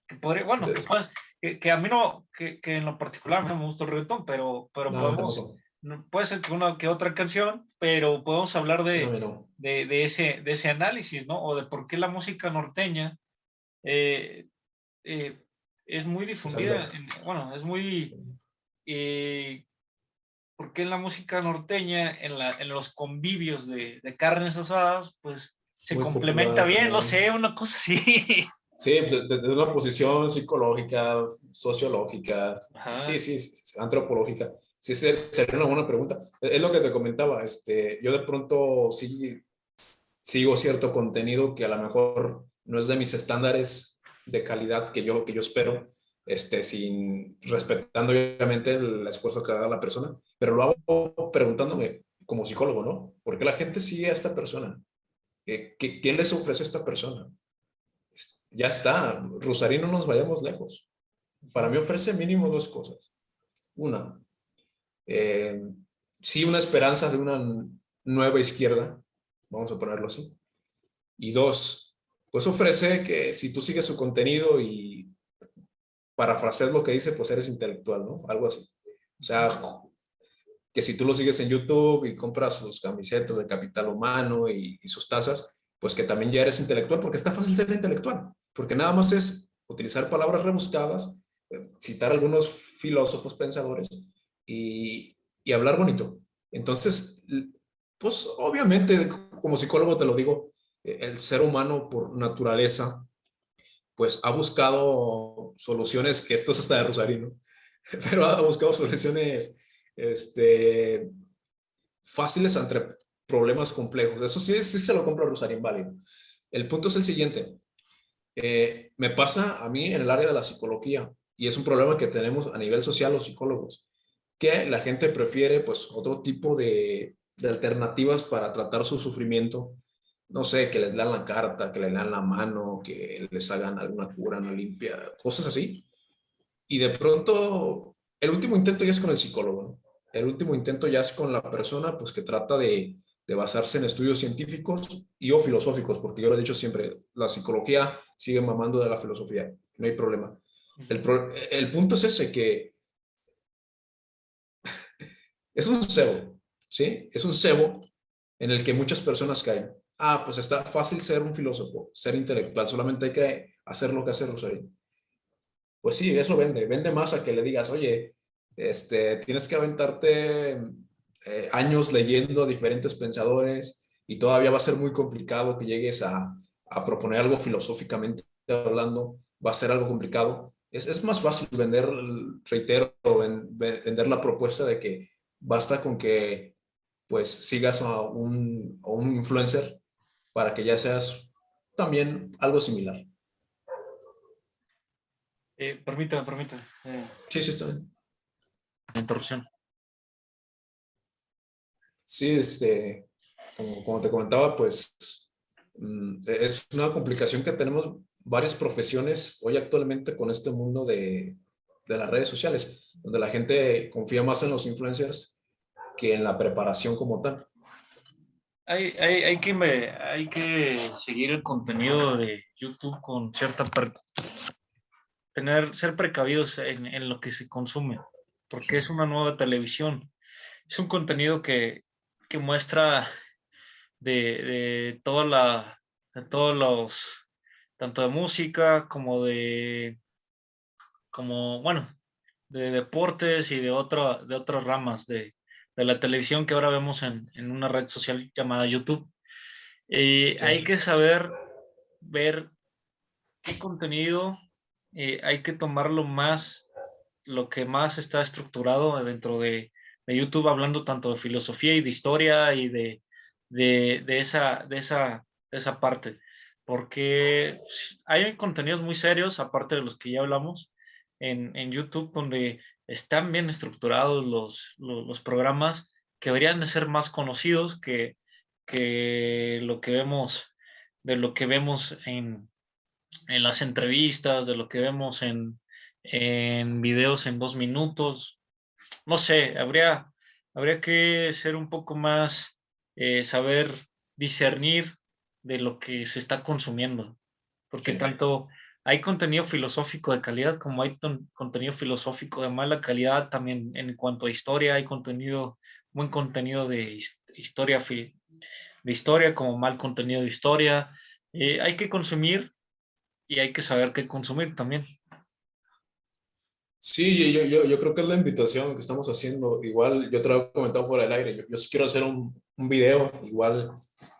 Que podría, bueno, Sí, sí. que a mí no, que en lo particular no me gusta el reggaetón, pero No, podemos, tampoco. puede ser que una que otra canción, pero podemos hablar No, a mí no. de ese análisis, ¿no? O de por qué la música norteña eh, eh, es muy difundida, Exacto. bueno, es muy, eh, por qué la música norteña en los convivios de carnes asadas, pues Es se muy complementa popular bien, no también. sé, una cosa así. Sí, desde una posición psicológica, sociológica, sí, Ajá. sí, sí, antropológica. Sí, sería una buena pregunta. Es lo que te comentaba. Yo de pronto sí sigo cierto contenido que a lo mejor no es de mis estándares de calidad que yo espero, sin respetando obviamente el esfuerzo que da la persona, pero lo hago preguntándome como psicólogo, ¿no? ¿Por qué la gente sigue a esta persona? ¿Qué les ofrece esta persona? Ya está, Rosarín, no nos vayamos lejos. Para mí ofrece mínimo dos cosas. Una, eh, sí una esperanza de una nueva izquierda, vamos a ponerlo así. Y dos, pues ofrece que si tú sigues su contenido y parafraseas lo que dice, pues eres intelectual, ¿no? Algo así. O sea, que si tú lo sigues en YouTube y compras sus camisetas de Capital Humano y sus tazas, pues que también ya eres intelectual, porque está fácil ser intelectual, porque nada más es utilizar palabras rebuscadas, citar algunos filósofos pensadores y hablar bonito. Entonces, pues obviamente, como psicólogo te lo digo, el ser humano por naturaleza, pues ha buscado soluciones, que esto es hasta de Rosarino, pero ha buscado soluciones este, fáciles entre problemas complejos. Eso sí, sí se lo compro a Rosarín válido. El punto es el siguiente. Me pasa a mí en el área de la psicología, y es un problema que tenemos a nivel social los psicólogos, que la gente prefiere pues otro tipo de alternativas para tratar su sufrimiento. No sé, que les lean la carta, que le lean la mano, que les hagan alguna cura, una limpia, cosas así. Y de pronto, el último intento ya es con el psicólogo, ¿no? El último intento ya es con la persona pues que trata de basarse en estudios científicos y o filosóficos, porque yo lo he dicho siempre, la psicología sigue mamando de la filosofía, no hay problema. El punto es ese, que es un cebo, ¿sí? Es un cebo en el que muchas personas caen. Ah, pues está fácil ser un filósofo, ser intelectual, solamente hay que hacer lo que hace Rosario. Pues sí, eso vende, vende más a que le digas, oye, tienes que aventarte años leyendo a diferentes pensadores y todavía va a ser muy complicado que llegues a proponer algo filosóficamente hablando, va a ser algo complicado. Es más fácil vender, reitero, vender la propuesta de que basta con que pues sigas a un influencer para que ya seas también algo similar. Permítame. Sí, sí, está bien. Interrupción. Sí, como te comentaba, pues es una complicación que tenemos varias profesiones hoy actualmente con este mundo de las redes sociales, donde la gente confía más en los influencers que en la preparación como tal. Hay que seguir el contenido de YouTube con ser precavidos en lo que se consume, porque es una nueva televisión. Es un contenido que muestra de de todos los, tanto de música bueno, de deportes y de otras ramas de la televisión que ahora vemos en una red social llamada YouTube. Sí, Hay que saber ver qué contenido, hay que tomarlo más, lo que más está estructurado dentro de YouTube, hablando tanto de filosofía y de historia y de esa parte, porque hay contenidos muy serios, aparte de los que ya hablamos, en YouTube, donde están bien estructurados los programas que deberían de ser más conocidos que lo que vemos, de lo que vemos en las entrevistas, de lo que vemos en videos en 2 minutos. No sé, habría que ser un poco más, saber discernir de lo que se está consumiendo, porque sí. tanto hay contenido filosófico de calidad como hay contenido filosófico de mala calidad. También en cuanto a historia, hay buen contenido de historia como mal contenido de historia. Hay que consumir y hay que saber qué consumir también. Sí, yo creo que es la invitación que estamos haciendo. Igual yo te lo he comentado fuera del aire. Yo sí quiero hacer un video. Igual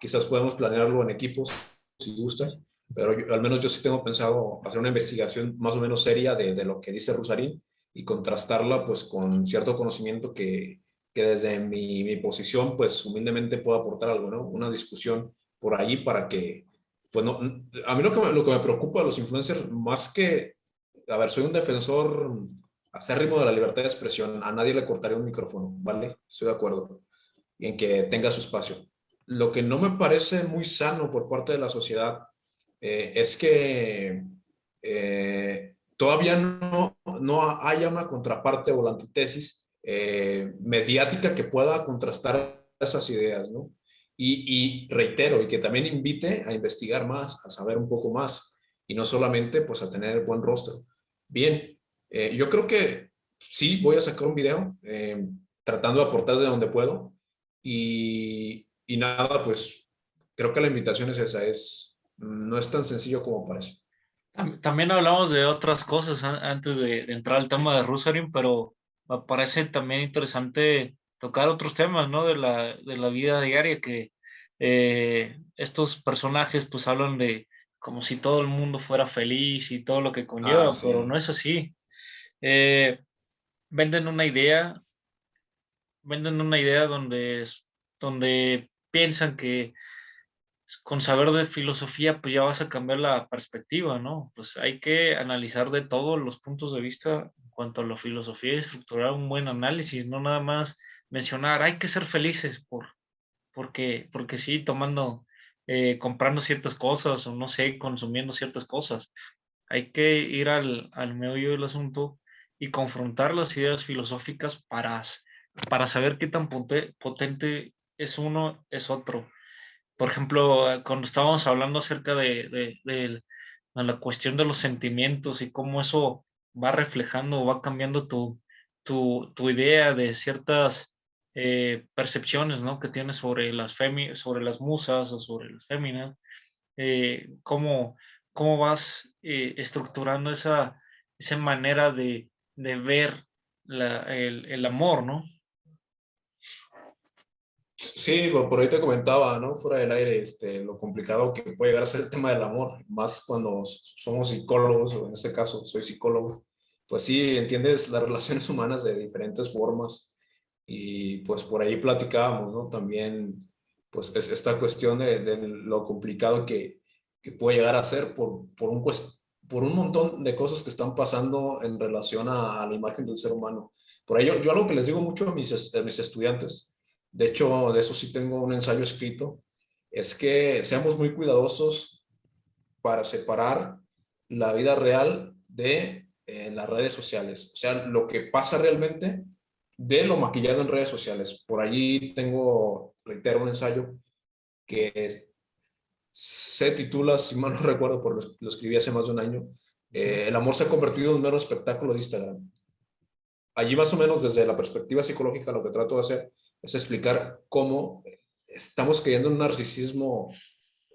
quizás podemos planearlo en equipos si gustas. Pero al menos yo sí tengo pensado hacer una investigación más o menos seria de lo que dice Rusarín y contrastarla pues con cierto conocimiento que desde mi posición pues humildemente puedo aportar algo, ¿no? Una discusión por ahí para que, pues no, a mí lo que me preocupa de los influencers más que, a ver, soy un defensor acérrimo de la libertad de expresión. A nadie le cortaría un micrófono, ¿vale? Estoy de acuerdo en que tenga su espacio. Lo que no me parece muy sano por parte de la sociedad es que todavía no haya una contraparte o la antítesis mediática que pueda contrastar esas ideas, ¿no? Y reitero, y que también invite a investigar más, a saber un poco más, y no solamente pues a tener buen rostro. Bien, yo creo que sí, voy a sacar un video tratando de aportar de donde puedo, y nada, pues creo que la invitación es esa, no es tan sencillo como parece. También hablamos de otras cosas antes de entrar al tema de Rusarin, pero me parece también interesante tocar otros temas, ¿no? De la vida diaria, que estos personajes pues hablan de como si todo el mundo fuera feliz y todo lo que Ah, conlleva, pero sí. no es así. Eh, venden una idea, venden una idea donde piensan que con saber de filosofía, pues ya vas a cambiar la perspectiva, ¿no? Pues hay que analizar de todos los puntos de vista cuanto a la filosofía y estructurar un buen análisis, no nada más mencionar, hay que ser felices porque sí, comprando ciertas cosas o no sé, consumiendo ciertas cosas. Hay que ir al meollo del asunto y confrontar las ideas filosóficas para saber qué tan potente es uno, es otro. Por ejemplo, cuando estábamos hablando acerca de la cuestión de los sentimientos y cómo eso va reflejando o va cambiando tu idea de ciertas percepciones, ¿no? Que tienes sobre sobre las musas o sobre las féminas, cómo, cómo vas estructurando esa manera de ver el amor, ¿no? Sí, por ahí te comentaba, ¿no? Fuera del aire, lo complicado que puede llegar a ser el tema del amor, más cuando somos psicólogos, o en este caso soy psicólogo, pues sí, entiendes las relaciones humanas de diferentes formas y pues por ahí platicábamos, ¿no? También, pues es esta cuestión de lo complicado que puede llegar a ser por un montón de cosas que están pasando en relación a la imagen del ser humano. Por ello, yo algo que les digo mucho a mis estudiantes, de hecho, de eso sí tengo un ensayo escrito, es que seamos muy cuidadosos para separar la vida real de las redes sociales. O sea, lo que pasa realmente de lo maquillado en redes sociales. Por allí tengo, reitero, un ensayo que se titula, si mal no recuerdo, lo escribí hace más de un año, El amor se ha convertido en un mero espectáculo de Instagram. Allí más o menos desde la perspectiva psicológica lo que trato de hacer es explicar cómo estamos cayendo en un narcisismo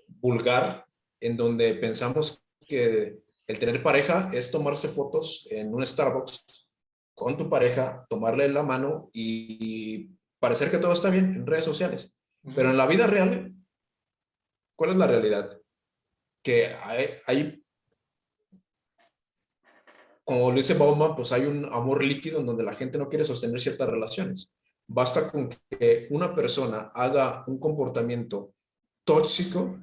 vulgar en donde pensamos que el tener pareja es tomarse fotos en un Starbucks con tu pareja, tomarle la mano y parecer que todo está bien en redes sociales. Pero en la vida real, ¿cuál es la realidad? Que hay como lo dice Bauman, pues hay un amor líquido en donde la gente no quiere sostener ciertas relaciones. Basta con que una persona haga un comportamiento tóxico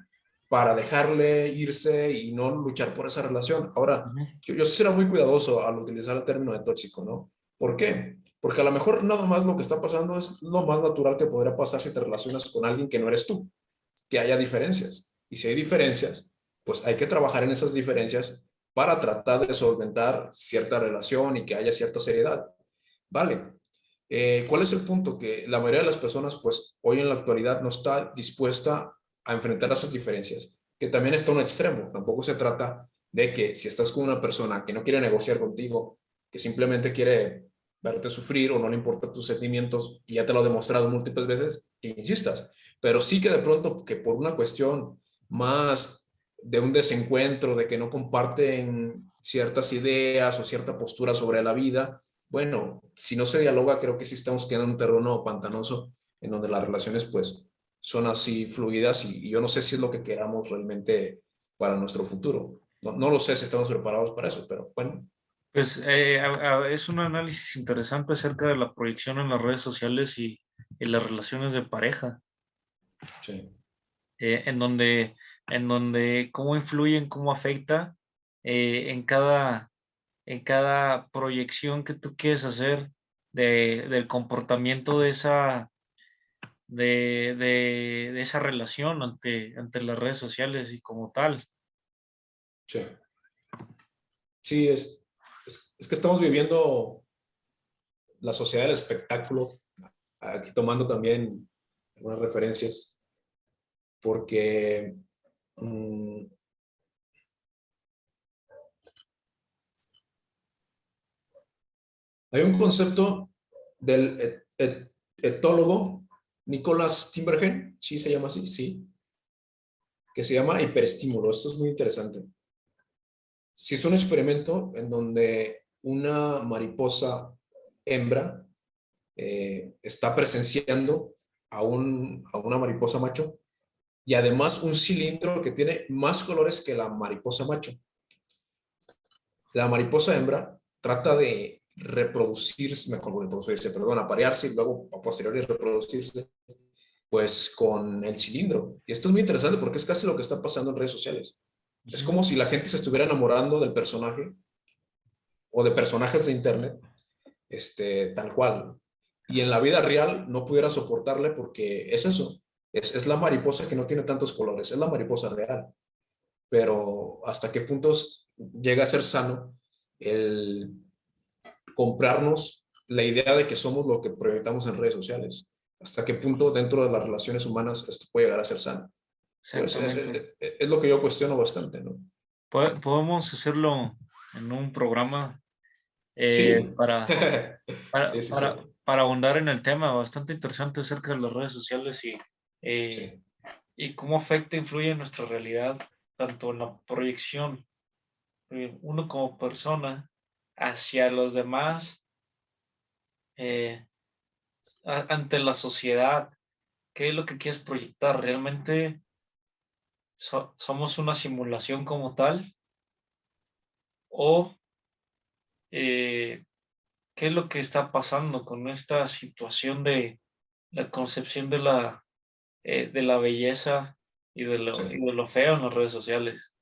para dejarle irse y no luchar por esa relación. Ahora, Ujú. yo será muy cuidadoso al utilizar el término de tóxico, ¿no? ¿Por qué? Porque a lo mejor nada más lo que está pasando es lo más natural que podría pasar si te relacionas con alguien que no eres tú, que haya diferencias. Y si hay diferencias, pues hay que trabajar en esas diferencias para tratar de solventar cierta relación y que haya cierta seriedad. Vale. ¿Cuál es el punto? Que la mayoría de las personas, pues hoy en la actualidad no está dispuesta a enfrentar esas diferencias, que también está un extremo. Tampoco se trata de que si estás con una persona que no quiere negociar contigo, que simplemente quiere verte sufrir o no le importan tus sentimientos, y ya te lo he demostrado múltiples veces, que insistas. Pero sí que de pronto, que por una cuestión más de un desencuentro, de que no comparten ciertas ideas o cierta postura sobre la vida, bueno, si no se dialoga, creo que sí estamos quedando en un terreno pantanoso en donde las relaciones pues son así fluidas y yo no sé si es lo que queramos realmente para nuestro futuro. No lo sé si estamos preparados para eso, pero bueno. Pues es un análisis interesante acerca de la proyección en las redes sociales y las relaciones de pareja, Sí. eh, en donde, en donde cómo influyen, cómo afecta eh, en cada, en cada proyección que tú quieres hacer del comportamiento de esa relación ante las redes sociales y como tal. Sí, sí es que estamos viviendo la sociedad del espectáculo, aquí tomando también algunas referencias, porque mmm, hay un concepto del etólogo Nicolás Timbergen, sí se llama así, sí, que se llama hiperestímulo. Esto es muy interesante. Si es un experimento en donde una mariposa hembra está presenciando a una mariposa macho y además un cilindro que tiene más colores que la mariposa macho. La mariposa hembra trata de reproducirse, mejor reproducirse, perdón, aparearse y luego a posteriori reproducirse, pues con el cilindro. Y esto es muy interesante porque es casi lo que está pasando en redes sociales. Es como si la gente se estuviera enamorando del personaje o de personajes de internet, tal cual. Y en la vida real no pudiera soportarle porque es eso, es la mariposa que no tiene tantos colores, es la mariposa real. Pero hasta qué puntos llega a ser sano el comprarnos la idea de que somos lo que proyectamos en redes sociales. Hasta qué punto dentro de las relaciones humanas esto puede llegar a ser sano. Pues Exactamente. es lo que yo cuestiono bastante, ¿no? Podemos hacerlo en un programa Sí, para, sí, sí, sí, para ahondar en el tema bastante interesante acerca de las redes sociales eh, sí, y cómo afecta e influye en nuestra realidad, tanto en la proyección uno como persona hacia los demás, eh, ante la sociedad. ¿Qué es lo que quieres proyectar? ¿Realmente somos una simulación como tal? ¿O eh, qué es lo que está pasando con esta situación de la concepción de la belleza y sí, de lo feo en las redes sociales?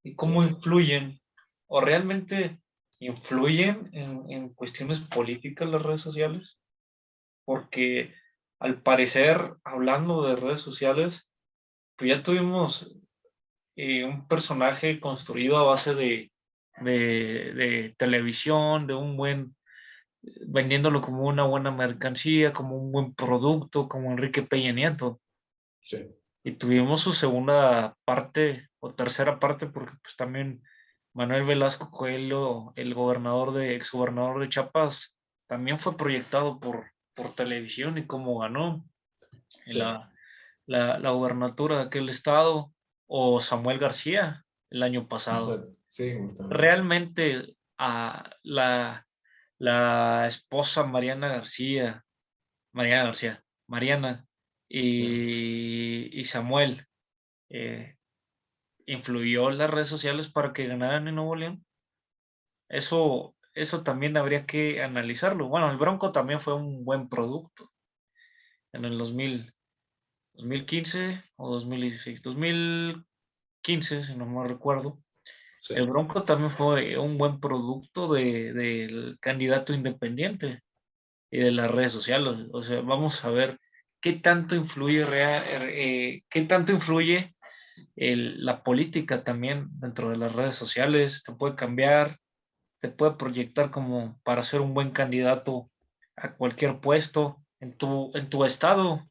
¿Y sí, cómo influyen o realmente influyen en cuestiones políticas las redes sociales? Porque al parecer, hablando de redes sociales, pues ya tuvimos un personaje construido a base de televisión, de un buen, vendiéndolo como una buena mercancía, como un buen producto, como Enrique Peña Nieto. sí, Y tuvimos su segunda parte o tercera parte, porque pues también Manuel Velasco Coelho, el gobernador exgobernador de Chiapas, también fue proyectado por televisión y cómo ganó en sí, la gobernatura de aquel estado, o Samuel García el año pasado. sí, completamente. Realmente la esposa Mariana y Samuel, eh, influyó en las redes sociales para que ganaran en Nuevo León. Eso también habría que analizarlo. Bueno, el Bronco también fue un buen producto en el 2015 o 2016. 2015, si no me recuerdo. Sí, El Bronco también fue un buen producto del candidato independiente y de las redes sociales. O sea, vamos a ver qué tanto influye, qué tanto influye la política también dentro de las redes sociales. Te puede cambiar, te puede proyectar como para ser un buen candidato a cualquier puesto en tu estado.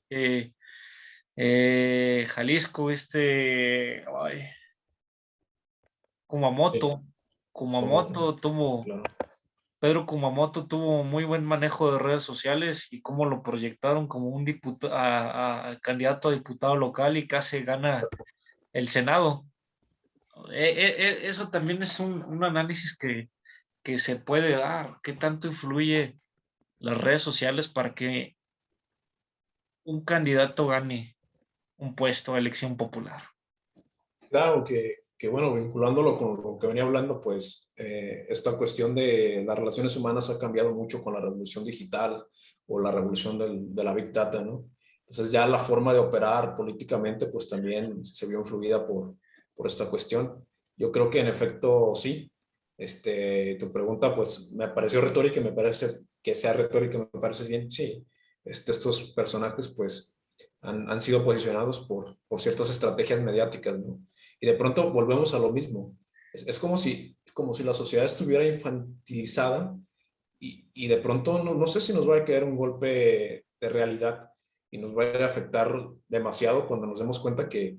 Jalisco, sí, Kumamoto. completamente. Kumamoto tuvo, Claro. Pedro Kumamoto tuvo muy buen manejo de redes sociales y cómo lo proyectaron como un candidato a diputado local y casi gana el Senado. Eso también es un análisis que se puede dar. ¿Qué tanto influye las redes sociales para que un candidato gane un puesto de elección popular? Claro que, bueno, vinculándolo con lo que venía hablando, pues esta cuestión de las relaciones humanas ha cambiado mucho con la revolución digital o la revolución de la Big Data, ¿no? Entonces ya la forma de operar políticamente, pues también se vio influida por esta cuestión. Yo creo que en efecto sí. Tu pregunta, pues me pareció retórica y me parece que sea retórica, me parece bien. Sí, estos personajes, pues han sido posicionados por ciertas estrategias mediáticas, ¿no? Y de pronto volvemos a lo mismo. Es como si la sociedad estuviera infantilizada y de pronto no sé si nos va a caer un golpe de realidad y nos va a afectar demasiado cuando nos demos cuenta que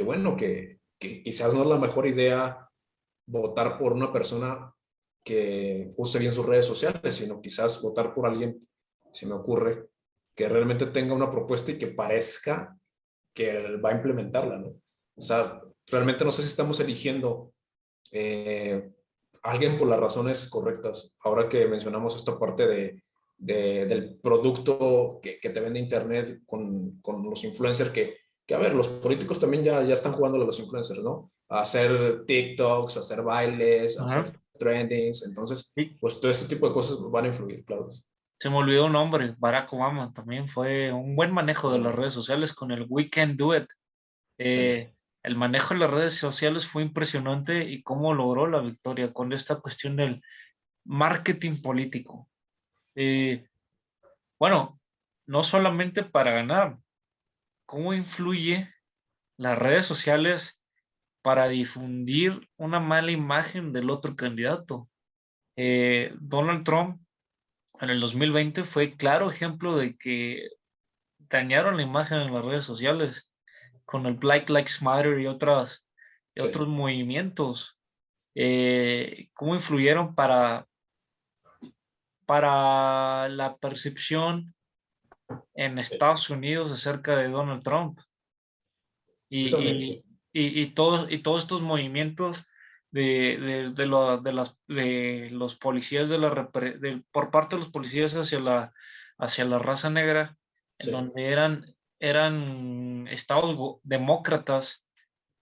bueno, que quizás no es la mejor idea votar por una persona que use bien sus redes sociales, sino quizás votar por alguien, se me ocurre, que realmente tenga una propuesta y que parezca que va a implementarla, ¿no? O sea, realmente no sé si estamos eligiendo eh, a alguien por las razones correctas. Ahora que mencionamos esta parte del producto que te vende Internet con los influencers que, a ver, los políticos también ya están jugando a los influencers, ¿no? A hacer TikToks, a hacer bailes, a Ajá. hacer trendings. Entonces, Sí, pues todo este tipo de cosas van a influir, claro. se me olvidó un nombre, Barack Obama también fue un buen manejo de las Como, redes sociales con el We Can Do It. sí, El manejo de las redes sociales fue impresionante y cómo logró la victoria con esta cuestión marketing político. Bueno, no solamente para ganar, ¿cómo influye las redes sociales para difundir una mala imagen del otro candidato? Donald Trump en el 2020 fue claro ejemplo de que dañaron la imagen en las redes sociales con el Black Lives Matter y Sí, otros movimientos. ¿Cómo influyeron para la percepción en Estados Unidos acerca de Donald Trump? Y, completamente. y todos estos movimientos de los policías por parte de los policías hacia la raza negra, en Sí, donde eran estados demócratas,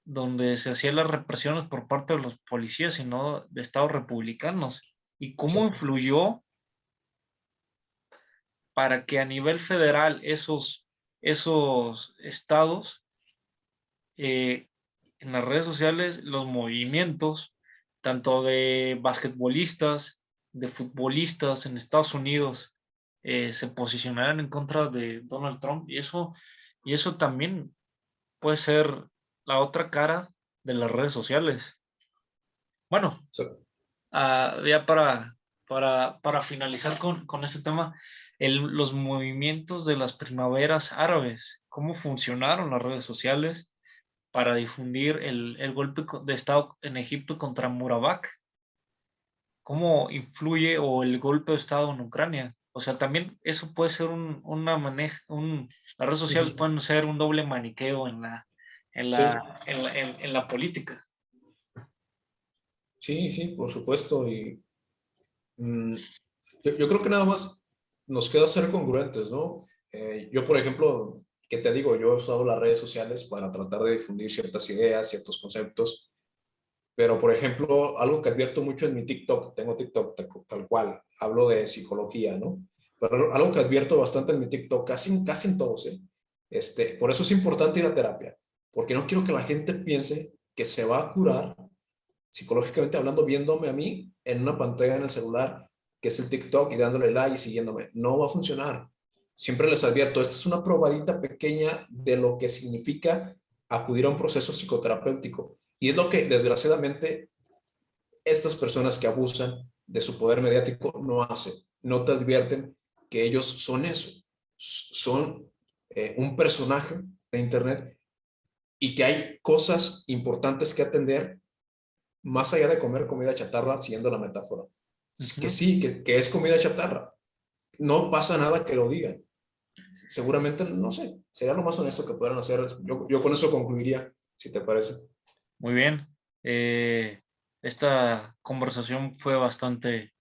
donde se hacían las represiones por parte de los policías y no de estados republicanos. ¿Y cómo sí, influyó para que a nivel federal esos estados, eh, en las redes sociales, los movimientos, tanto de basquetbolistas, de futbolistas en Estados Unidos, se posicionaran en contra de Donald Trump? Y eso también puede ser la otra cara de las redes sociales. Bueno, sí. ya para finalizar con este tema, los movimientos de las primaveras árabes, ¿cómo funcionaron las redes sociales para difundir el golpe de Estado en Egipto contra Mubarak? ¿Cómo influye o el golpe de Estado en Ucrania? O sea, también eso puede ser las redes sociales Ujú. pueden ser un doble maniqueo Sí, en la política. sí, sí, por supuesto. Y mm, yo creo que nada más nos queda ser congruentes, ¿no? Yo, por ejemplo, ¿qué te digo? Yo he usado las redes sociales para tratar de difundir ciertas ideas, ciertos conceptos, pero, por ejemplo, algo que advierto mucho en mi TikTok, tengo TikTok tal cual, hablo de psicología, ¿no? Pero algo que advierto bastante en mi TikTok, casi en todos, ¿eh? Por eso es importante ir a terapia, porque no quiero que la gente piense que se va a curar psicológicamente hablando, viéndome a mí en una pantalla en el celular, que es el TikTok, y dándole like y siguiéndome. No va a funcionar. Siempre les advierto, esta es una probadita pequeña de lo que significa acudir a un proceso psicoterapéutico. Y es lo que, desgraciadamente, estas personas que abusan de su poder mediático no hacen. No te advierten que ellos son eso. Son un personaje de Internet y que hay cosas importantes que atender más allá de comer comida chatarra, siguiendo la metáfora. Que Ujú. sí, que es comida chatarra. No pasa nada que lo digan. Seguramente, no sé, sería lo más honesto que pudieran hacer. Yo con eso concluiría, si te parece. Muy bien. Eh, Esta conversación fue bastante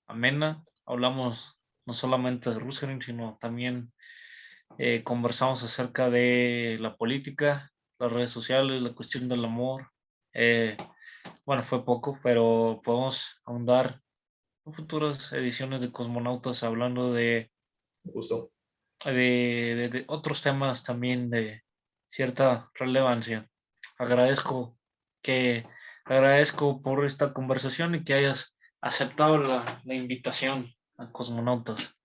amena. Hablamos no solamente de Rusia, sino también conversamos acerca de la política, las redes sociales, la cuestión del amor. Eh, bueno, fue poco, pero podemos ahondar en futuras ediciones de Cosmonautas hablando Me gustó. de otros temas también de cierta relevancia. Agradezco que agradezco por esta conversación y que hayas aceptado la invitación a Cosmonautas.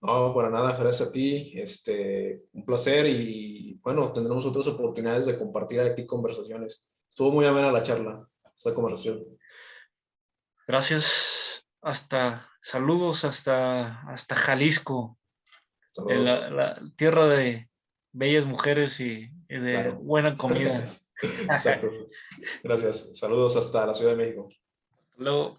No, para nada, gracias a ti. Un placer y bueno, tendremos otras oportunidades de compartir aquí conversaciones. Estuvo muy amena la charla, esta conversación. Gracias. Saludos hasta Jalisco, Saludos. la tierra de bellas mujeres y de Claro. buena comida. Exacto. Gracias. Saludos hasta la Ciudad de México. Luego.